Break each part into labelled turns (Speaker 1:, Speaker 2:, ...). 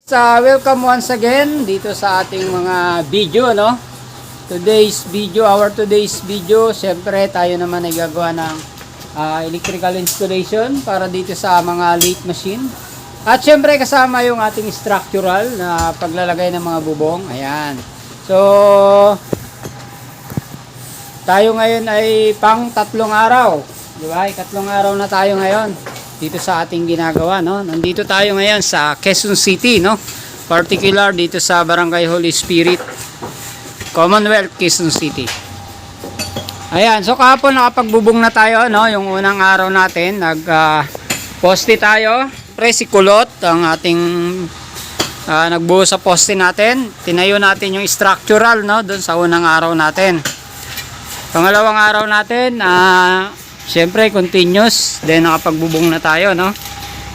Speaker 1: Welcome once again dito sa ating mga video, no? Today's video, syempre tayo naman ay gagawa ng electrical installation para dito sa mga lathe machine. At syempre kasama yung ating structural na paglalagay ng mga bubong. Ayan. So, tayo ngayon ay pang 3 araw. Di ba? 3 araw na tayo ngayon dito sa ating ginagawa, no? Nandito tayo ngayon sa Quezon City, no? Particular dito sa Barangay Holy Spirit, Commonwealth, Quezon City. Ayan, so kahapon nakapagbubong na tayo, no? Yung unang araw natin, poste tayo. Pre, si Kulot, ang ating nagbuo sa poste natin. Tinayo natin yung structural, no? Doon sa unang araw natin. Pangalawang araw natin, siyempre continuous, then nakapagbubong na tayo, no?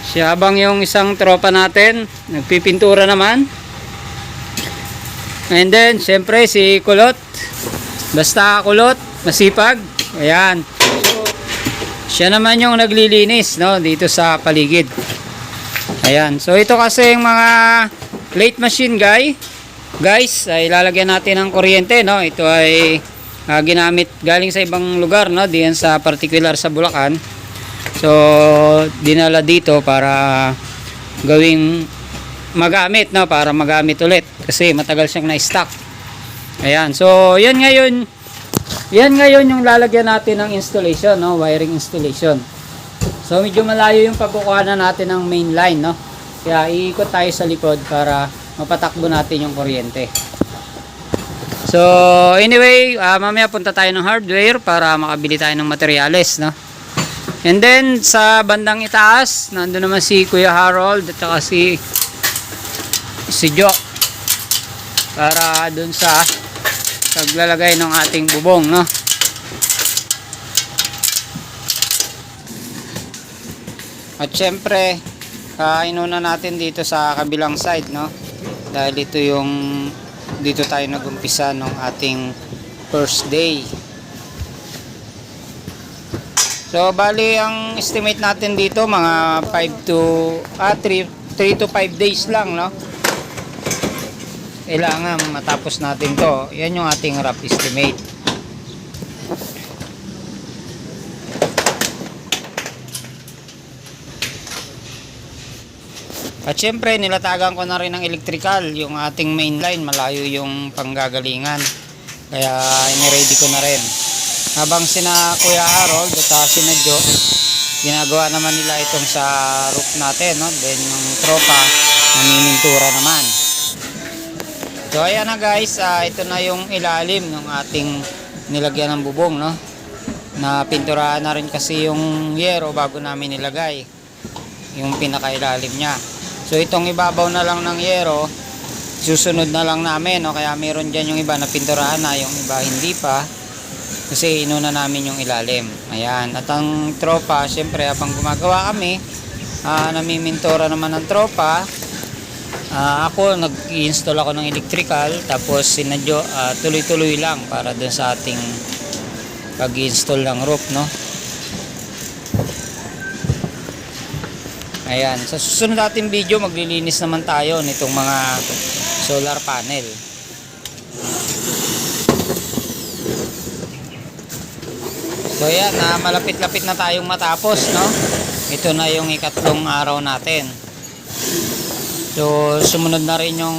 Speaker 1: Siya habang yung isang tropa natin nagpipintura naman. And then siyempre si Kulot, basta Kulot, masipag. Ayan. So, siya naman yung naglilinis, no, dito sa paligid. Ayan. So ito kasi yung mga lathe machine guys, ay lalagyan natin ng kuryente, no? Ito ay ginamit galing sa ibang lugar, no, diyan sa particular sa Bulacan. So dinala dito para gawing magamit, no, para magamit ulit kasi matagal siyang na-stock. Ayan, so yan ngayon yung lalagyan natin ng installation, no, wiring installation. So medyo malayo yung pagkukuhanan natin ng main line, no, kaya iikot tayo sa likod para mapatakbo natin yung kuryente. So anyway, mamaya punta tayo ng hardware para makabili tayo ng materyales, no. And then sa bandang itaas, nandoon naman si Kuya Harold at saka si Joe para doon sa paglalagay ng ating bubong, no. At syempre, inuna natin dito sa kabilang side, no, dahil dito tayo nagumpisa ng ating first day. So bali ang estimate natin dito mga 3 to 5 days lang, no. Kailangan matapos natin to. Yan yung ating rough estimate. At syempre nilatagan ko na rin ng electrical yung ating main line, malayo yung panggagalingan. Kaya ini-ready ko na rin. Habang sina Kuya Harold at sina Joe, ginagawa naman nila itong sa roof natin, no? Then yung tropa, namimintura naman. So ayan na guys, ito na yung ilalim ng ating nilagyan ng bubong, no? Na pinturahan na rin kasi yung yero bago namin nilagay yung pinakailalim niya. So itong ibabaw na lang ng yero, susunod na lang namin, no? Kaya meron dyan yung iba na pinturahan na, yung iba hindi pa. Kasi inuna namin yung ilalim. Ayan. At ang tropa, syempre habang gumagawa kami, namimintura naman ng tropa. Ako, nag-i-install ako ng electrical. Tapos sinadyo, tuloy-tuloy lang para dun sa ating pag-i-install ng roof, no? Ayan. Sa susunod natin video, maglilinis naman tayo nitong mga solar panel. So yan, malapit-lapit na tayong matapos, no? Ito na yung ikatlong araw natin. So sumunod na rin yung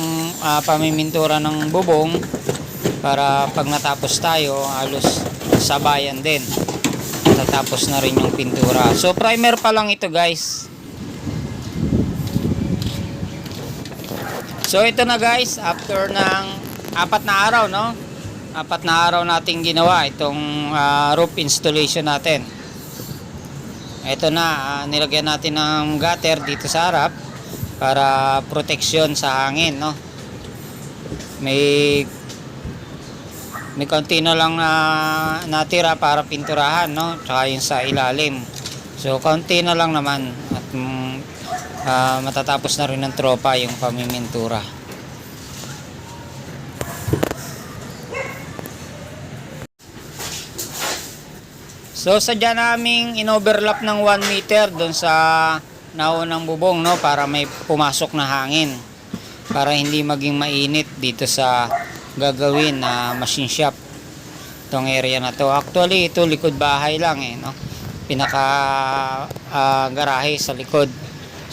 Speaker 1: pamimintura ng bubong para pag natapos tayo, halos sabayan din. Tatapos na rin yung pintura. So primer pa lang ito guys. So ito na guys, after ng 4 na araw, no? 4 na araw nating ginawa itong roof installation natin. Ito na, nilagyan natin ng gutter dito sa harap para protection sa hangin, no. May konti na lang natira para pinturahan, no, tsaka yung sa ilalim. So konti na lang naman at matatapos na rin ng tropa yung pamimintura. So sadya naming in-overlap ng 1 meter doon sa naunang bubong, no, para may pumasok na hangin. para hindi maging mainit dito sa gagawin na machine shop, itong area na to. Actually ito likod bahay lang no, pinaka garahe sa likod.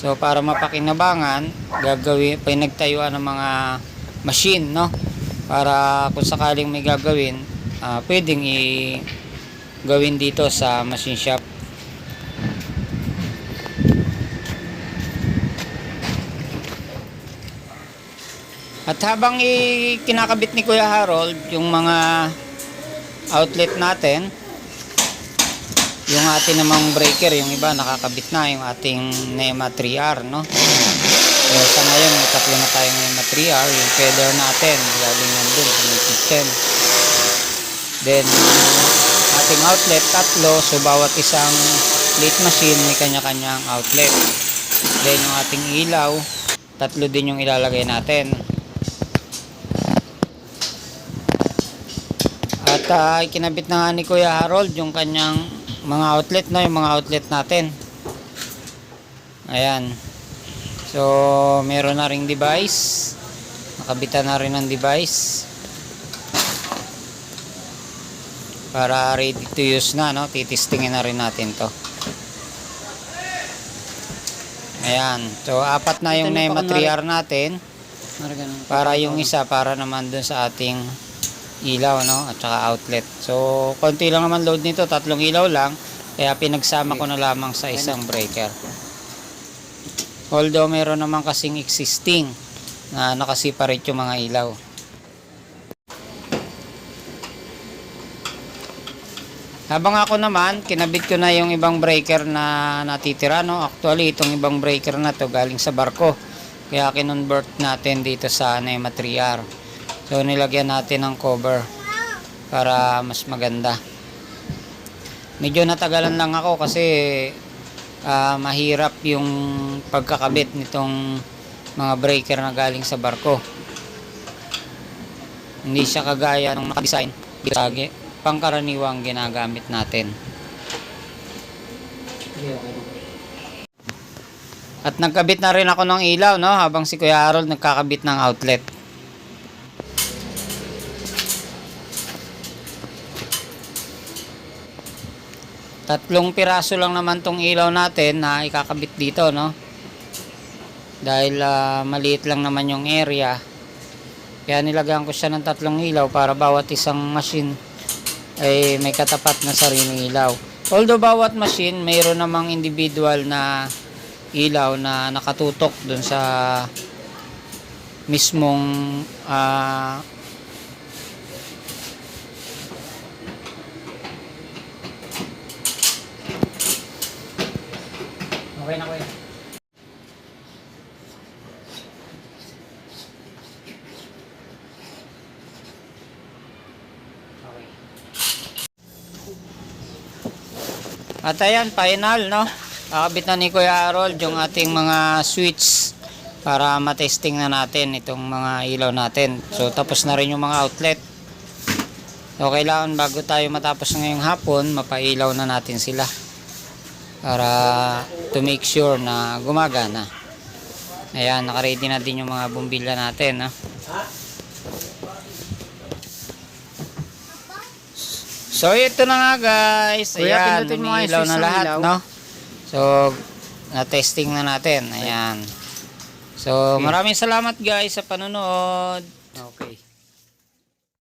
Speaker 1: So para mapakinabangan, gagawin pinagtayuan ng mga machine, no, para kung sakaling may gagawin, pwedeng gawin dito sa machine shop. At habang kinakabit ni Kuya Harold yung mga outlet natin, yung ating namang breaker, yung iba nakakabit na, yung ating NEMA 3R, no? So, sa ngayon, may tatlo na tayong NEMA 3R, yung feather natin, galing nandun sa may kitchen. Then, ating outlet, tatlo, so bawat isang plate machine may kanya-kanyang outlet. Then, yung ating ilaw, tatlo din yung ilalagay natin. At ikinabit na nga ni Kuya Harold yung kanyang mga outlet, na yung mga outlet natin. Ayan. So, meron na ring device. Nakabitan na rin ang device. Para ready to use na, no? Titistingin na rin natin to. Ayan. So, apat na yung NEMA 3R natin. Para yung isa, para naman dun sa ating ilaw, no, at saka outlet. So konti lang naman load nito, tatlong ilaw lang, kaya pinagsama ko na lamang sa isang breaker. Although meron naman kasing existing na nakaseparate yung mga ilaw. Habang ako naman, kinabit ko na yung ibang breaker na natitira, no. Actually itong ibang breaker na to galing sa barko, kaya kinonvert natin dito sa NEMA 3R. So nilagyan natin ng cover para mas maganda. Medyo natagalan lang ako kasi mahirap yung pagkakabit nitong mga breaker na galing sa barko. Hindi siya kagaya ng nakadesign pangkaraniwang ginagamit natin. At nagkabit na rin ako ng ilaw, no, habang si Kuya Harold nagkakabit ng outlet. Tatlong piraso lang naman tong ilaw natin na ikakabit dito, no? Dahil maliit lang naman yung area. Kaya nilagyan ko siya ng tatlong ilaw para bawat isang machine ay may katapat na sariling ilaw. Although bawat machine mayroon namang individual na ilaw na nakatutok dun sa mismong okay na kuya. Okay. At ayan, final, no? Kakabit na ni Kuya Harold yung ating mga switch para matesting na natin itong mga ilaw natin. So tapos na rin yung mga outlet. So kailangan bago tayo matapos ngayong hapon, mapailaw na natin sila para to make sure na gumagana. Ayan, naka-ready na din yung mga bumbilya natin, no? So ito na nga guys. Ayan, umiilaw na lahat, no? So na-testing na natin. Ayan. So maraming salamat guys sa panonood. Okay.